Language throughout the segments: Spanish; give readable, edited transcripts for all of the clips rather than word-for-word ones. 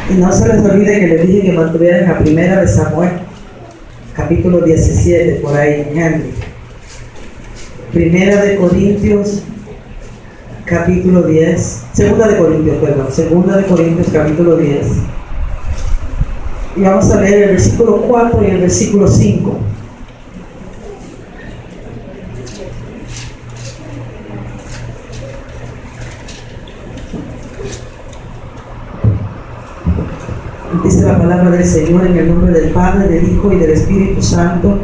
Y no se les olvide que les dije que mantuvieran la primera de Samuel, capítulo 17, por ahí, Henry. Primera de Corintios, capítulo 10. Segunda de Corintios, capítulo 10. Y vamos a leer el versículo 4 y el versículo 5. Dice la palabra del Señor en el nombre del Padre, del Hijo y del Espíritu Santo.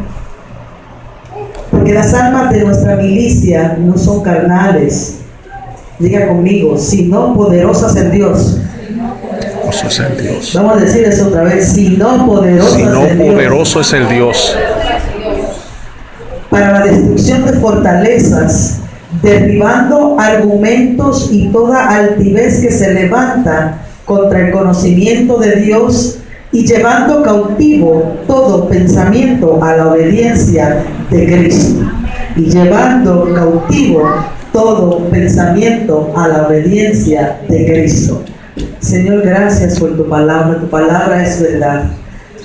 Porque las armas de nuestra milicia no son carnales, diga conmigo, sino poderosas en Dios. Vamos a decir eso otra vez, sino poderoso es el Dios. Para la destrucción de fortalezas, derribando argumentos y toda altivez que se levanta contra el conocimiento de Dios y llevando cautivo todo pensamiento a la obediencia de Cristo. Y llevando cautivo todo pensamiento a la obediencia de Cristo. Señor, gracias por tu palabra es verdad.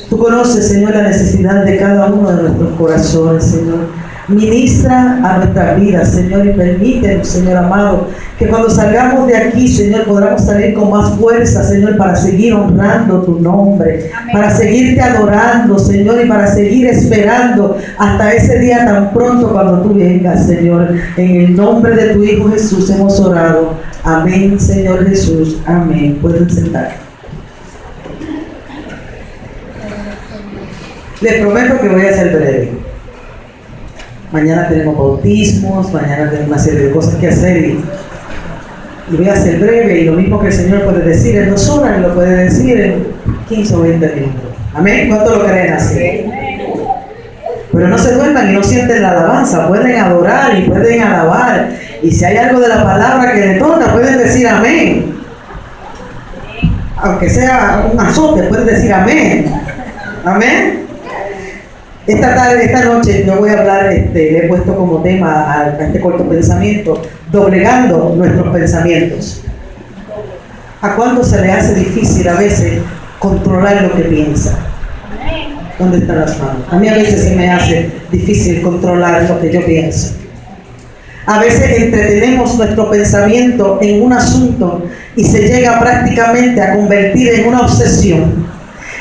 Tú conoces, Señor, la necesidad de cada uno de nuestros corazones, Señor. Ministra a nuestras vidas, Señor, y permítenos, Señor amado, que cuando salgamos de aquí, Señor, podamos salir con más fuerza, Señor, para seguir honrando tu nombre. Amén. Para seguirte adorando, Señor, y para seguir esperando hasta ese día tan pronto cuando tú vengas, Señor. En el nombre de tu Hijo Jesús hemos orado. Amén, Señor Jesús. Amén. Pueden sentar. Les prometo que voy a ser breve. Mañana tenemos bautismos, mañana tenemos una serie de cosas que hacer y voy a ser breve, y lo mismo que el Señor puede decir en 2 horas, lo puede decir en 15 o 20 minutos. Amén. ¿Cuánto lo creen así? Pero no se duerman y no sienten la alabanza, pueden adorar y pueden alabar, y si hay algo de la palabra que detona, pueden decir amén. Aunque sea un azote, pueden decir amén. Amén. Esta noche yo voy a hablar, le he puesto como tema a este corto pensamiento, doblegando nuestros pensamientos. ¿A cuándo se le hace difícil a veces controlar lo que piensa? ¿Dónde están las manos? A mí a veces se me hace difícil controlar lo que yo pienso. A veces entretenemos nuestro pensamiento en un asunto y se llega prácticamente a convertir en una obsesión.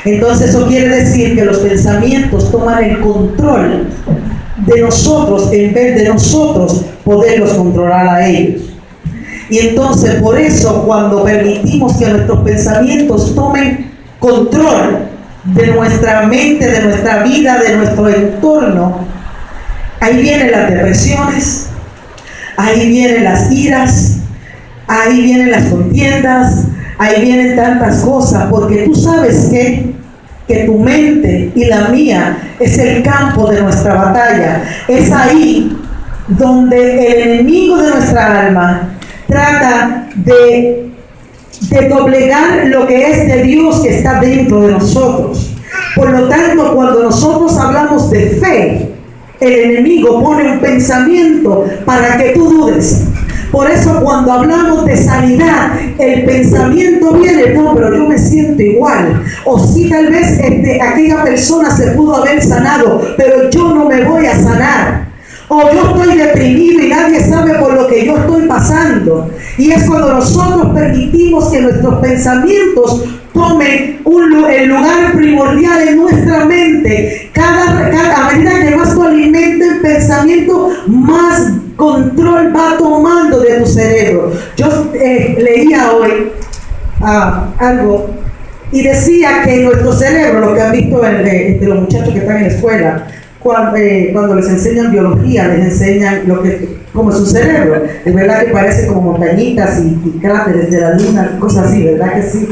Entonces eso quiere decir que los pensamientos toman el control de nosotros en vez de nosotros poderlos controlar a ellos. Y entonces por eso cuando permitimos que nuestros pensamientos tomen control de nuestra mente, de nuestra vida, de nuestro entorno, ahí vienen las depresiones, ahí vienen las iras, ahí vienen las contiendas, ahí vienen tantas cosas, porque tú sabes que tu mente y la mía es el campo de nuestra batalla. Es ahí donde el enemigo de nuestra alma trata de doblegar lo que es de Dios que está dentro de nosotros. Por lo tanto, cuando nosotros hablamos de fe, el enemigo pone un pensamiento para que tú dudes. Por eso cuando hablamos de sanidad, el pensamiento viene, no, pero yo me siento igual. O sí, tal vez aquella persona se pudo haber sanado, pero yo no me voy a sanar. O yo estoy deprimido y nadie sabe por lo que yo estoy pasando. Y es cuando nosotros permitimos que nuestros pensamientos tomen el lugar primordial en nuestra mente. A medida que más tú alimentas el pensamiento, más control va tomando de tu cerebro. Yo leía hoy algo y decía que nuestro cerebro, lo que han visto los muchachos que están en la escuela, cuando les enseñan biología, les enseñan como es su cerebro. Es verdad que parece como montañitas y cráteres de la luna, cosas así, ¿verdad que sí?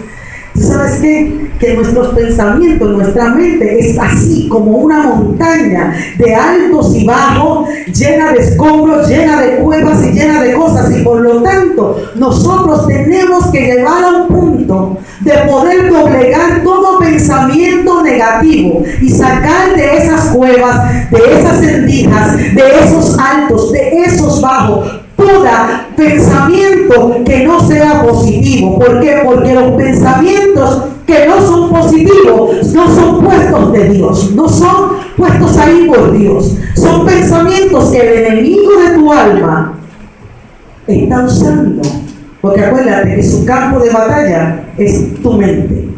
¿Sabes qué? Que nuestros pensamientos, nuestra mente es así como una montaña de altos y bajos, llena de escombros, llena de cuevas y llena de cosas, y por lo tanto nosotros tenemos que llevar a un punto de poder doblegar todo pensamiento negativo y sacar de esas cuevas, de esas rendijas, de esos altos, de esos bajos, todo pensamiento que no sea positivo. positivo. ¿Por qué? Porque los pensamientos que no son positivos no son puestos de Dios, no son puestos ahí por Dios. Son pensamientos que el enemigo de tu alma está usando. Porque acuérdate que su campo de batalla es tu mente.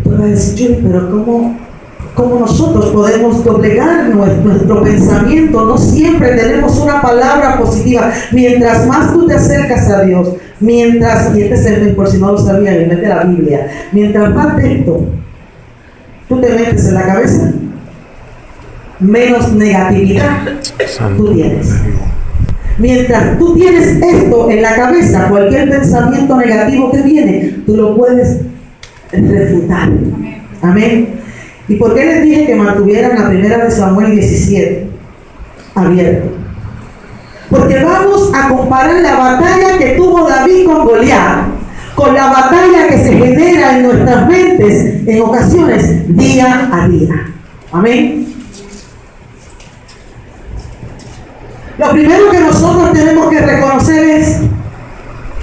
Tú vas a decir, Julie, pero ¿cómo nosotros podemos doblegar nuestro pensamiento? No siempre tenemos una palabra positiva. Mientras más tú te acercas a Dios, y este es el por si no lo sabía, y mete la Biblia, mientras más texto tú te metes en la cabeza, menos negatividad tú tienes. Mientras tú tienes esto en la cabeza, cualquier pensamiento negativo que viene, tú lo puedes refutar. Amén. ¿Y por qué les dije que mantuvieran la primera de Samuel 17 abierto? Porque vamos a comparar la batalla que tuvo David con Goliat con la batalla que se genera en nuestras mentes en ocasiones día a día. Amén. Lo primero que nosotros tenemos que reconocer es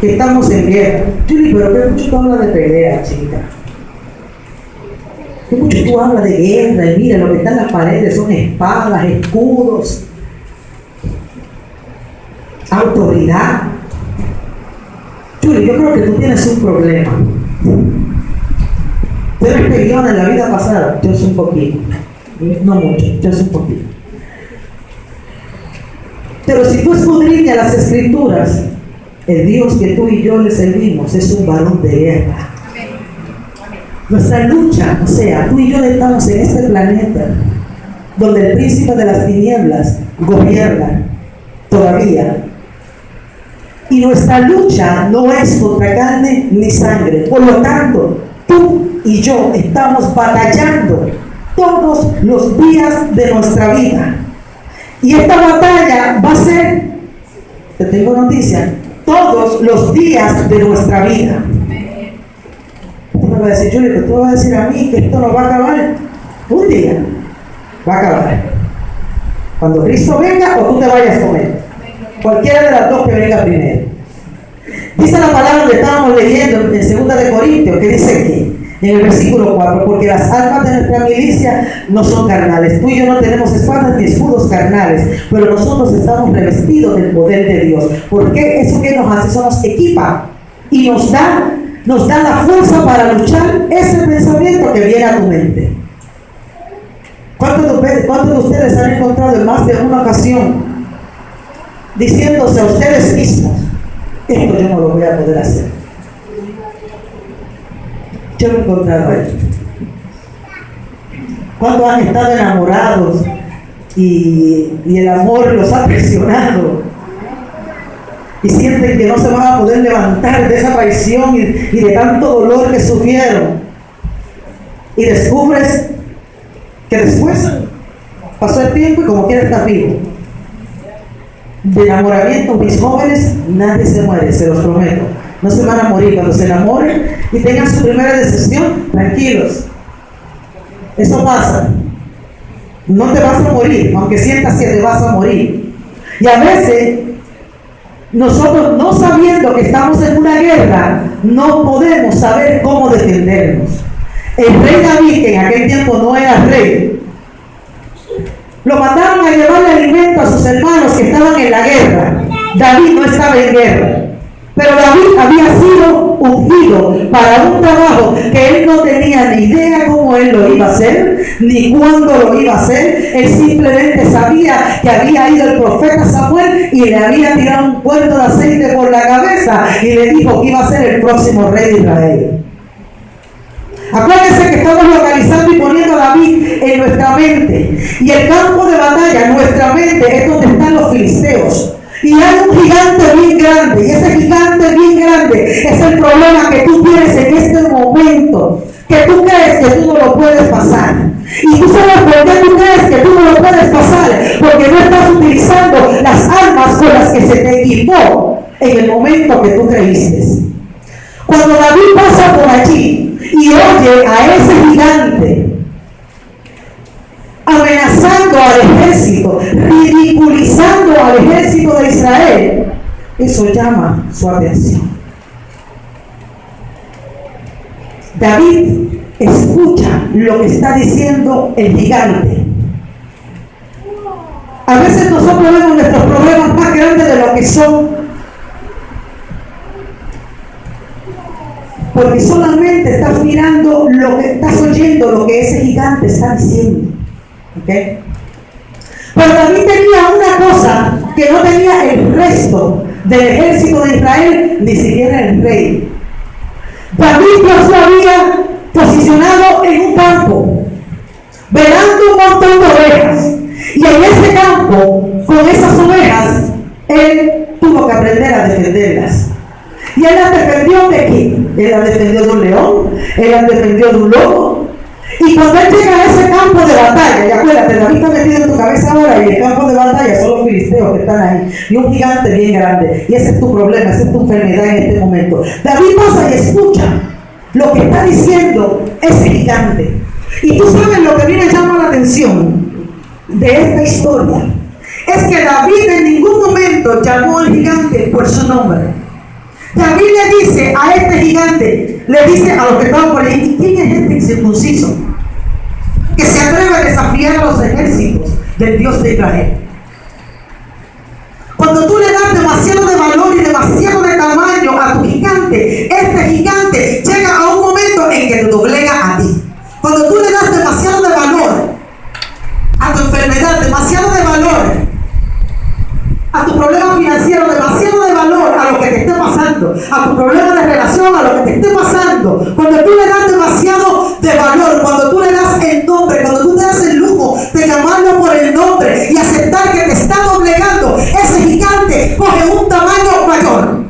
que estamos en guerra. Julie, pero qué mucho tú hablas de pelea, chica. Qué mucho tú hablas de guerra, y mira, lo que está en las paredes son espadas, escudos, autoridad. Julie, yo creo que tú tienes un problema. Tú eres peleona en la vida pasada. Yo soy un poquito. No mucho, yo soy un poquito. Pero si tú escudriñas las escrituras, el Dios que tú y yo le servimos es un varón de guerra. Nuestra lucha, o sea, tú y yo estamos en este planeta donde el príncipe de las tinieblas gobierna todavía. Y nuestra lucha no es contra carne ni sangre. Por lo tanto, tú y yo estamos batallando todos los días de nuestra vida. Y esta batalla va a ser, te tengo noticia, todos los días de nuestra vida. Tú me vas a decir, Julie, tú me vas a decir a mí que esto no va a acabar. Un día va a acabar. Cuando Cristo venga o tú te vayas con Él. Cualquiera de las dos que venga primero. Dice la palabra que estábamos leyendo en 2 de Corintios, que dice que en el versículo 4, porque las armas de nuestra milicia no son carnales. Tú y yo no tenemos espadas ni escudos carnales, pero nosotros estamos revestidos del poder de Dios. ¿Por qué? Eso que nos hace, eso nos equipa y nos da la fuerza para luchar ese pensamiento que viene a tu mente. ¿Cuántos de ustedes han encontrado en más de una ocasión diciéndose a ustedes mismos, esto yo no lo voy a poder hacer? Yo lo he encontrado ahí. ¿Cuántos han estado enamorados y el amor los ha presionado y sienten que no se van a poder levantar de esa traición y de tanto dolor que sufrieron? Y descubres que después pasó el tiempo y como quiera estar vivo. De enamoramiento, mis jóvenes, nadie se muere, se los prometo. No se van a morir. Cuando se enamoren y tengan su primera decepción, tranquilos. Eso pasa. No te vas a morir, aunque sientas que te vas a morir. Y a veces, nosotros no sabiendo que estamos en una guerra, no podemos saber cómo defendernos. El rey David, que en aquel tiempo no era rey, lo mandaron a llevarle alimento a sus hermanos que estaban en la guerra. David no estaba en guerra. Pero David había sido ungido para un trabajo que él no tenía ni idea cómo él lo iba a hacer, ni cuándo lo iba a hacer. Él simplemente sabía que había ido el profeta Samuel y le había tirado un cuerno de aceite por la cabeza y le dijo que iba a ser el próximo rey de Israel. Acuérdense que estamos localizando y poniendo a David en nuestra mente. Y el campo de batalla, nuestra mente, es donde están los filisteos. Y hay un gigante bien grande. Y ese gigante bien grande es el problema que tú tienes en este momento. Que tú crees que tú no lo puedes pasar. Y tú sabes por qué tú crees que tú no lo puedes pasar. Porque no estás utilizando las armas con las que se te equipó en el momento que tú creíste. Cuando David pasa por allí y oye a ese gigante amenazando al ejército, ridiculizando al ejército de Israel, eso llama su atención. David escucha lo que está diciendo el gigante. A veces nosotros vemos nuestros problemas más grandes de lo que son, porque solamente estás mirando lo que estás oyendo, lo que ese gigante está diciendo. ¿Okay? Pero David tenía una cosa que no tenía el resto del ejército de Israel, ni siquiera el rey. David Dios lo había posicionado en un campo, velando un montón de ovejas. Y en ese campo, con esas ovejas, él tuvo que aprender a defenderlas. Y él las defendió de quién? Él las defendió de un león, él las defendió de un lobo. Y cuando él llega a ese campo de batalla, y acuérdate, David está metido en tu cabeza ahora, y el campo de batalla son los filisteos que están ahí, y un gigante bien grande, y ese es tu problema, esa es tu enfermedad en este momento. David pasa y escucha lo que está diciendo ese gigante. Y tú sabes lo que a mí me llama la atención de esta historia, es que David en ningún momento llamó al gigante por su nombre. David le dice a este gigante, le dice a los que estaban por ahí: ¿quién es este incircunciso que se atreve a desafiar a los ejércitos del Dios de Israel? Cuando tú le das demasiado de valor y demasiado de tamaño a tu gigante, este gigante llega a un momento en que te doblega a ti. Cuando tú le das demasiado de valor a tu enfermedad, demasiado de valor a tu problema financiero, demasiado de valor a lo que te esté pasando, a tu problema de relación, a lo que te esté pasando, cuando tú le das demasiado de valor, cuando tú le das el nombre, cuando tú te das el lujo de llamarlo por el nombre y aceptar que te está doblegando, ese gigante coge un tamaño mayor.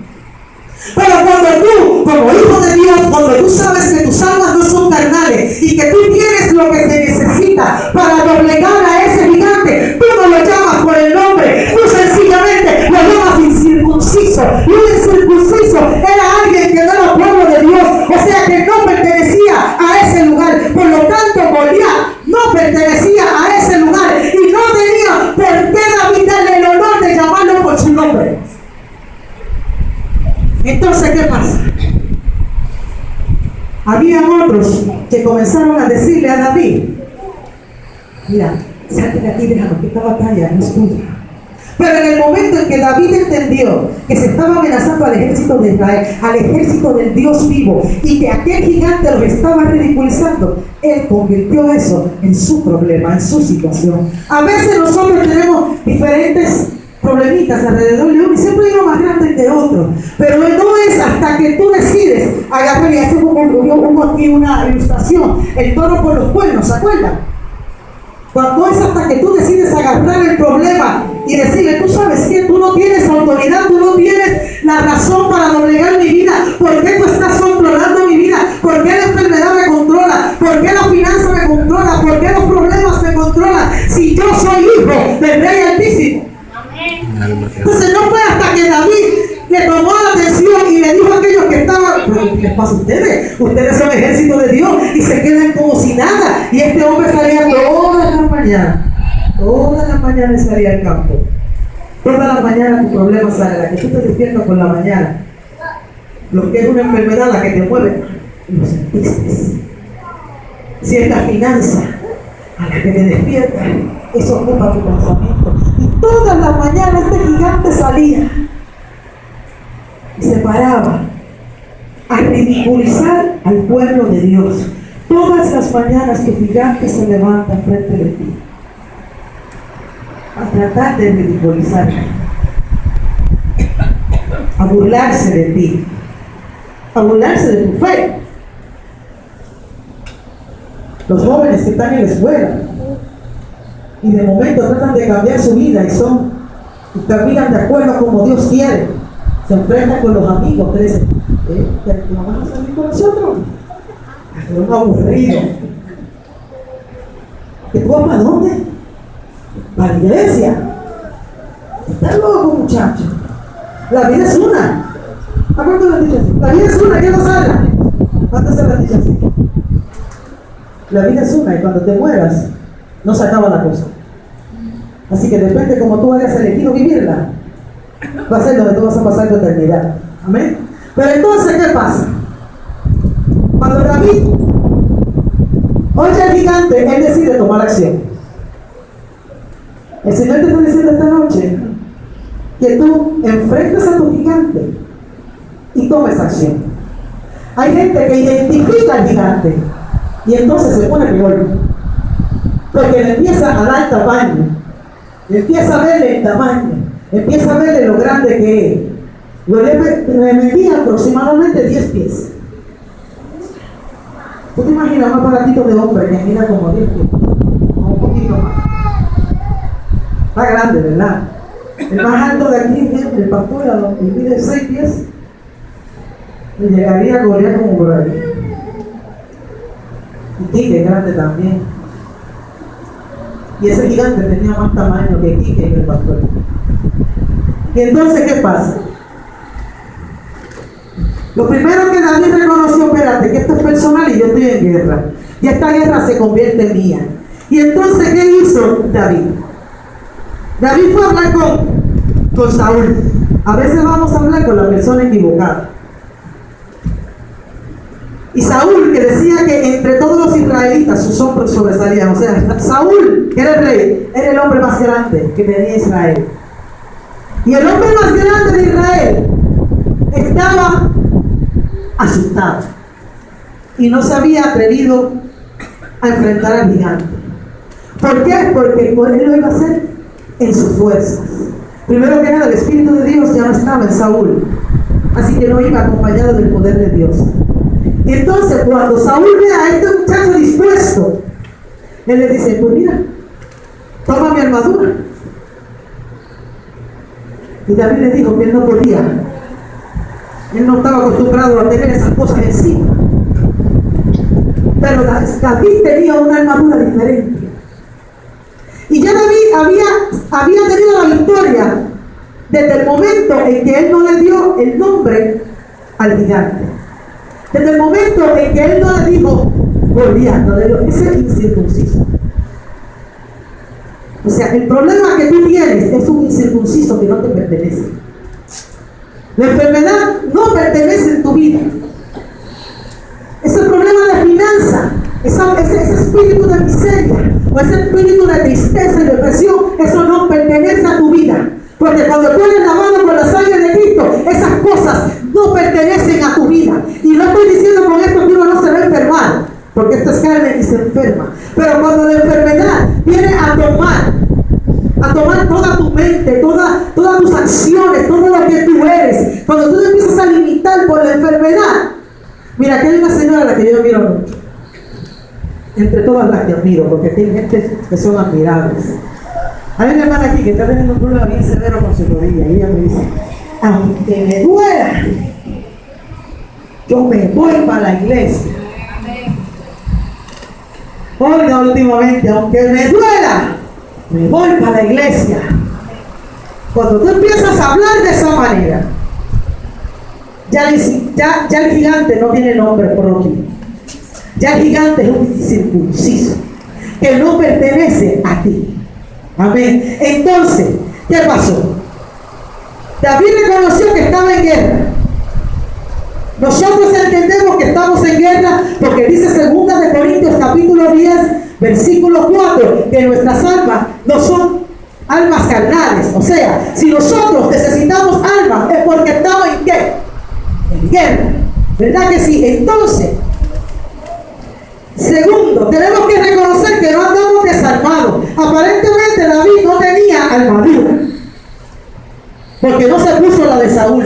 Pero cuando tú, como hijo de Dios, cuando tú sabes que tus almas no son carnales y que tú tienes lo que se necesita para doblegar a ese gigante, tú no lo llamas por el nombre, tú sencillamente lo llamas incircunciso. Y un incircunciso era alguien que no era pueblo de Dios, o sea que no pertenecía a ese lugar. Por lo tanto, Goliat no pertenecía a ese lugar y no tenía por qué David darle el honor de llamarlo por su nombre. Entonces, ¿qué pasa? Había otros que comenzaron a decirle a David: mira, salte de aquí, déjame, que esta batalla no es tuya. Pero en el momento en que David entendió que se estaba amenazando al ejército de Israel, al ejército del Dios vivo, y que aquel gigante los estaba ridiculizando, él convirtió eso en su problema, en su situación. A veces nosotros tenemos diferentes problemitas alrededor de uno y siempre hay uno más grande que otro, pero no es hasta que tú decides agarrar, y hace hubo aquí una ilustración, el toro por los cuernos, ¿se acuerdan? Cuando es hasta que tú decides agarrar el problema y decirle: tú sabes que tú no tienes autoridad, tú no tienes la razón para doblegar mi vida, ¿por qué tú estás controlando mi vida? ¿Por qué la enfermedad me controla? ¿Por qué la finanza me controla? ¿Por qué los problemas me controlan? Si yo soy hijo del Rey Altísimo. Entonces no fue hasta que David le tomó la atención y le dijo a aquellos que estaban: ¿pero qué les pasa a ustedes? Ustedes son ejército de Dios, y se quedan como si nada. Y este hombre salía todas las mañanas salía al campo. Todas las mañanas tu problema sale, la que tú te despiertas por la mañana, lo que es una enfermedad, la que te mueve, lo sentiste. Si es la finanza a la que te despiertas, eso ocupa tu pensamiento. Y todas las mañanas este gigante salía y se paraba a ridiculizar al pueblo de Dios. Todas las mañanas tu gigante se levanta frente de ti a tratar de ridiculizarte, a burlarse de ti, a burlarse de tu fe. Los jóvenes que están en la escuela y de momento tratan de cambiar su vida y caminan de acuerdo a como Dios quiere, se enfrentan con los amigos que dicen: ¿no van a salir con nosotros? Es un aburrido. ¿Que tú vas para dónde? Para la iglesia. Estás loco, muchacho. La vida es una. ¿A cuánto le han dicho así? La vida es una, ¿qué nos habla? ¿Cuánto se le han dicho así? La vida es una, y cuando te mueras no se acaba la cosa. Así que depende como tú hayas elegido vivirla, va a ser donde tú vas a pasar tu eternidad. Amén. Pero entonces, ¿qué pasa? Cuando David oye al gigante, él decide tomar acción. El Señor te está diciendo esta noche que tú enfrentes a tu gigante y tomes acción. Hay gente que identifica al gigante y entonces se pone peor, porque le empieza a dar tamaño, le empieza a verle el tamaño, empieza a verle lo grande que es. Le medía aproximadamente 10 pies. ¿Tú te imaginas un aparatito de hombre que mira como 10 pies? O un poquito más. Está grande, ¿verdad? El más alto de aquí, el pastor, y mide 6 pies. Y llegaría a Goliat como por ahí. Y Quique es grande también. Y ese gigante tenía más tamaño que Quique y el pastor. Y entonces, ¿qué pasa? Lo primero que David reconoció, espérate, que esto es personal y yo estoy en guerra. Y esta guerra se convierte en mía. Y entonces, ¿qué hizo David? David fue a hablar con Saúl. A veces vamos a hablar con la persona equivocada. Y Saúl, que decía que entre todos los israelitas sus hombros sobresalían. O sea, Saúl, que era el rey, era el hombre más grande que tenía Israel. Y el hombre más grande de Israel estaba asustado y no se había atrevido a enfrentar al gigante. ¿Por qué? Porque él lo iba a hacer en sus fuerzas. Primero que nada, el Espíritu de Dios ya no estaba en Saúl, así que no iba acompañado del poder de Dios. Y entonces, cuando Saúl ve a este muchacho dispuesto, él le dice: pues mira, toma mi armadura. Y David le dijo que él no podía. Él no estaba acostumbrado a tener esas cosas encima. Pero David tenía una armadura diferente. Y ya David había tenido la victoria desde el momento en que él no le dio el nombre al gigante. Desde el momento en que él no le dijo Goliat, no le dio ese incircunciso. O sea, el problema que tú tienes es un incircunciso que no te pertenece. La enfermedad no pertenece en tu vida. Ese problema de finanza, ese espíritu de miseria, o ese espíritu de tristeza y depresión, eso no pertenece a tu vida. Porque cuando tú eres lavado por la sangre de Cristo, esas cosas no pertenecen a tu vida. Y no estoy diciendo con esto que uno no se va a enfermar, porque esto es carne y se enferma. Pero cuando la enfermedad viene a tomar toda tu mente, todas tus acciones, todo lo que tú eres, cuando tú te empiezas a limitar por la enfermedad. Mira, aquí hay una señora a la que yo admiro mucho, entre todas las que admiro, porque hay gente que son admirables. Hay una hermana aquí que está teniendo un problema bien severo con su rodilla, y ella me dice: aunque me duela, yo me voy para la iglesia. Oiga, últimamente, aunque me duela, me voy para la iglesia. Cuando tú empiezas a hablar de esa manera, ya el gigante no tiene nombre propio. Ya el gigante es un incircunciso que no pertenece a ti. Amén. Entonces, ¿qué pasó? David reconoció que estaba en guerra. Nosotros entendemos que estamos en guerra porque dice 2 Corintios capítulo 10 versículo 4 que nuestras almas no son almas carnales. O sea, si nosotros necesitamos almas es porque estamos en ¿qué? En guerra. ¿Verdad que sí? Entonces, segundo, tenemos que reconocer que no andamos desarmados. Aparentemente David no tenía armadura, porque no se puso la de Saúl.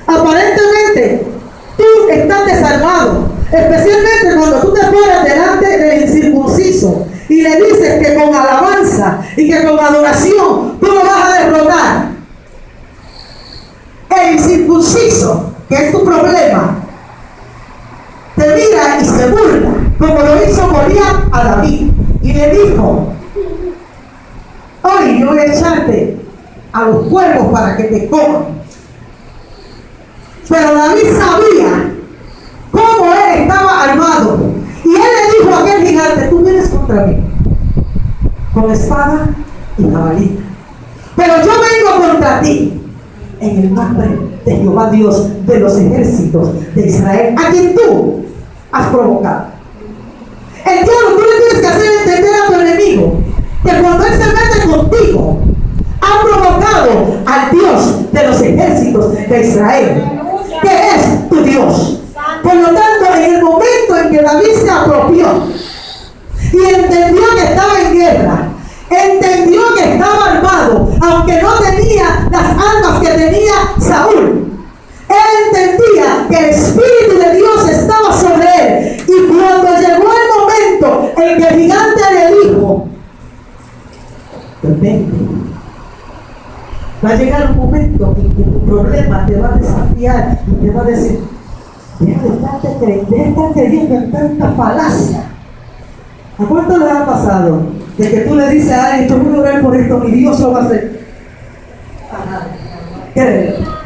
Aparentemente tú estás desarmado, especialmente cuando tú te pones delante del incircunciso y le dices que con alabanza y que con adoración tú lo vas a derrotar. El incircunciso, que es tu problema, te mira y se burla, como lo hizo Goliat a David, y le dijo: hoy yo voy a echarte a los cuervos para que te coman. Pero David sabía cómo él estaba armado, y él le dijo a aquel gigante: tú vienes contra mí con espada y jabalina, pero yo vengo contra ti en el nombre de Jehová Dios de los ejércitos de Israel, a quien tú has provocado. El diablo, tú le tienes que hacer entender a tu enemigo que cuando él se mete contigo, ha provocado al Dios de los ejércitos de Israel, que es tu Dios. Por lo tanto, en el momento en que David se apropió y entendió que estaba en guerra, entendió que estaba armado, aunque no tenía las armas que tenía Saúl, él entendía que el Espíritu de Dios estaba sobre él. Y cuando llegó el momento en que el gigante le dijo: vente, va a llegar un momento en que tu problema te va a desafiar y te va a decir: deja de estar creyendo en tanta falacia. ¿A cuánto les ha pasado de que tú le dices a alguien: yo voy a orar por esto, mi Dios lo va a hacer? Ajá. Créelo.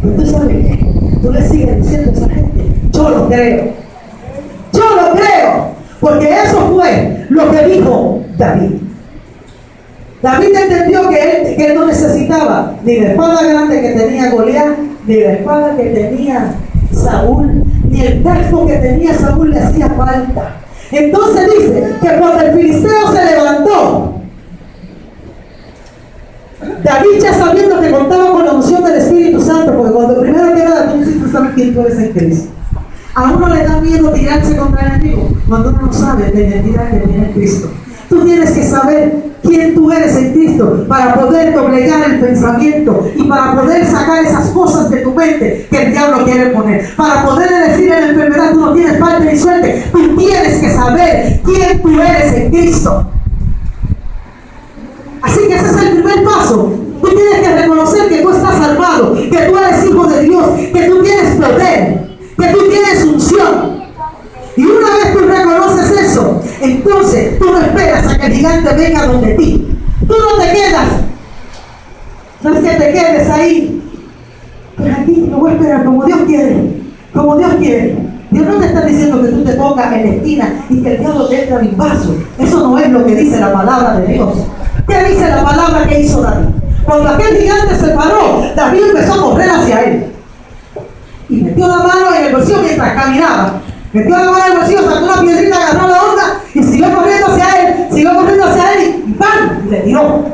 Pero tú sabes qué, tú le sigues diciendo a esa gente: yo lo creo, yo lo creo, porque eso fue lo que dijo David. David entendió que él no necesitaba ni la espada grande que tenía Goliat, ni la espada que tenía Saúl, ni el casco que tenía Saúl le hacía falta. Entonces dice que cuando el filisteo se levantó, David, ya sabiendo que contaba con la unción del Espíritu Santo, porque cuando primero que nada tú necesitas saber quién tú eres en Cristo. A uno le da miedo tirarse contra el enemigo cuando uno no sabe la identidad que tiene en Cristo. Tú tienes que saber quién tú eres en Cristo para poder doblegar el pensamiento y para poder sacar esas cosas de tu mente que el diablo quiere poner. Para poder decir en la enfermedad: tú no tienes parte ni suerte. Tú tienes que saber quién tú eres en Cristo. Así que ese es el primer paso. Tú tienes que reconocer que tú estás armado, que tú eres hijo de Dios, que tú tienes poder, que tú tienes unción. Y una vez tú reconoces eso, entonces tú no esperas a que el gigante venga donde ti. Tú no te quedas. No es que te quedes ahí. Pero aquí lo voy a esperar como Dios quiere. Como Dios quiere. Dios no te está diciendo que tú te pongas en la esquina y que el diablo te entre a mi vaso. Eso no es lo que dice la palabra de Dios. ¿Qué dice la palabra que hizo David? Cuando aquel gigante se paró, David empezó a correr hacia él. Y metió la mano en el bolsillo mientras caminaba. Metió la mano en el bolsillo, sacó una piedrita, agarró la onda y siguió corriendo hacia él y ¡pam! Le tiró.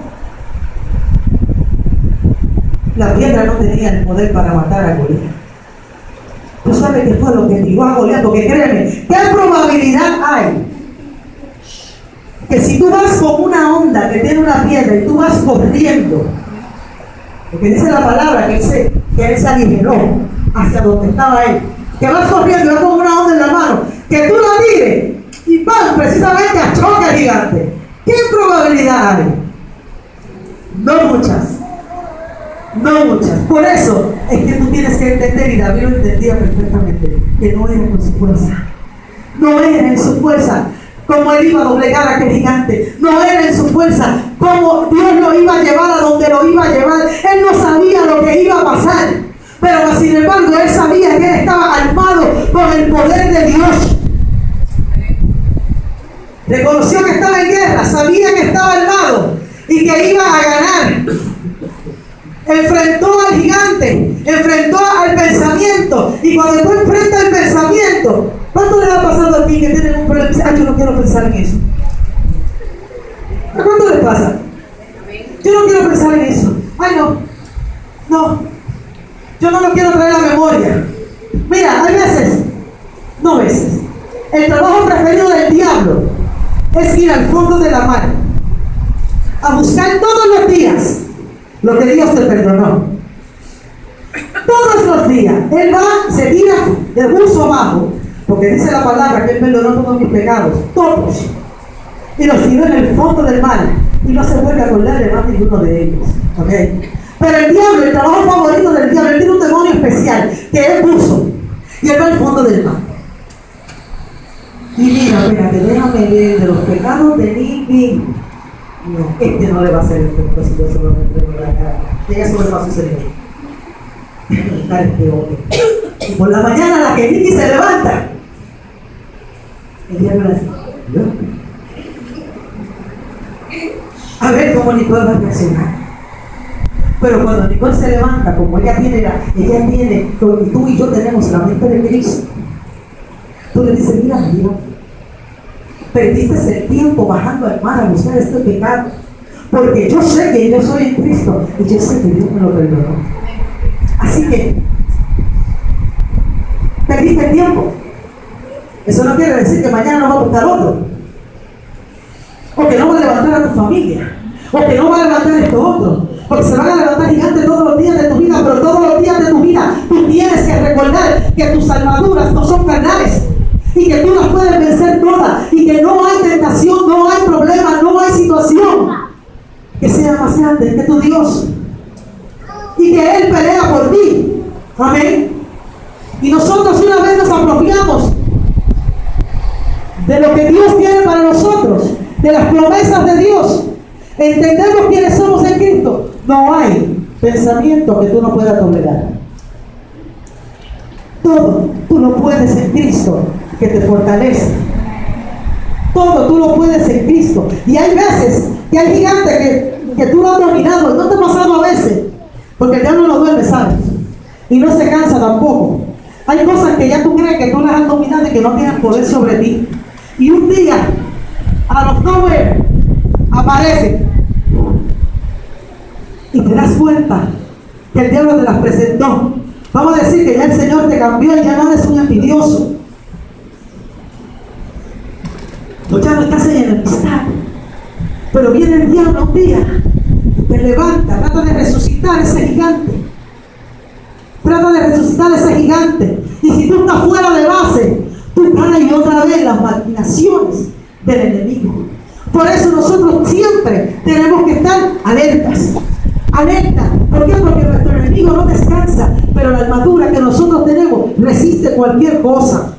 La piedra no tenía el poder para matar a Goliat. ¿Tú sabes qué fue lo que tiró a Goliat? Porque créeme, ¿qué probabilidad hay que si tú vas con una onda que tiene una piedra y tú vas corriendo, porque dice la palabra que él se aligeró hacia donde estaba él, que vas corriendo y vas con una onda en la mano, que tú la tires y vas precisamente a choque al gigante? ¿Qué probabilidad hay? No muchas. No muchas. Por eso es que tú tienes que entender, y David lo entendía perfectamente, que no era en su fuerza. No era en su fuerza como él iba a doblegar a aquel gigante. No era en su fuerza como Dios lo iba a llevar a donde lo iba a llevar. Él no sabía lo que iba a pasar, pero sin embargo él sabía que él estaba armado con el poder de Dios. Reconoció que estaba en guerra, sabía que estaba armado y que iba a ganar. Enfrentó al gigante, enfrentó al pensamiento. Y cuando tú enfrentas el pensamiento, ¿cuánto le ha pasado a ti que tienen un problema? Ay, yo no quiero pensar en eso. ¿A cuánto les pasa? Yo no quiero pensar en eso. Ay, no, yo no lo quiero traer a la memoria. Mira, hay veces, el trabajo preferido del diablo es ir al fondo de la mar a buscar todos los días lo que Dios te perdonó. Todos los días él va, se tira del buzo abajo, porque dice la palabra que él perdonó todos mis pecados, todos, y los tiró en el fondo del mar y no se vuelve a acordar de más ninguno de ellos. ¿Okay? Pero el diablo, el trabajo favorito del diablo, él tiene un demonio especial que él puso y él va al fondo del mar. Y mira, espérate, déjame ver de los pecados de Nicky. No, no le va a hacer efecto si yo solo me entrego la cara. Y eso le va a suceder. Y por la mañana, la que Nicky se levanta, el diablo le dice: a ver cómo Nicole va a reaccionar. Pero cuando Nicole se levanta, como ella tiene, y tú y yo tenemos la mente de Cristo, tú le dices: mira, Perdiste el tiempo bajando al mar a buscar este pecado. Porque yo sé que yo soy en Cristo y yo sé que Dios me lo perdonó. Así que perdiste el tiempo. Eso no quiere decir que mañana no va a buscar otro, o que no va a levantar a tu familia, o que no va a levantar esto otro, porque se van a levantar gigantes todos los días de tu vida, pero todos los días de tu vida tú tienes que recordar que tus armaduras no son carnales y que tú las puedes vencer todas y que no hay tentación, no hay problema, no hay situación que sea más grande que tu Dios y que Él pelea por ti. Amén. Y nosotros una vez nos apropiamos de lo que Dios tiene para nosotros, de las promesas de Dios, entendemos quiénes somos en Cristo. No hay pensamiento que tú no puedas tolerar. Todo tú lo puedes en Cristo, que te fortalece. Todo tú lo puedes en Cristo. Y hay veces que hay gigantes que tú lo has dominado. ¿No te ha pasado a veces? Porque el diablo no duerme, ¿sabes? Y no se cansa tampoco. Hay cosas que ya tú crees que tú las has dominado y que no tienen poder sobre ti. Y un día, out of nowhere, aparece. Y te das cuenta que el diablo te las presentó. Vamos a decir que ya el Señor te cambió y ya no eres un envidioso. Tú ya no estás en enemistad. Pero viene el diablo un día, te levanta, trata de resucitar ese gigante. Trata de resucitar ese gigante. Y si tú estás fuera de base, tú caes y otra vez las maquinaciones del enemigo. Por eso nosotros siempre tenemos que estar alertas. Alerta. ¿Por qué? Porque nuestro enemigo no descansa, pero la armadura que nosotros tenemos resiste cualquier cosa.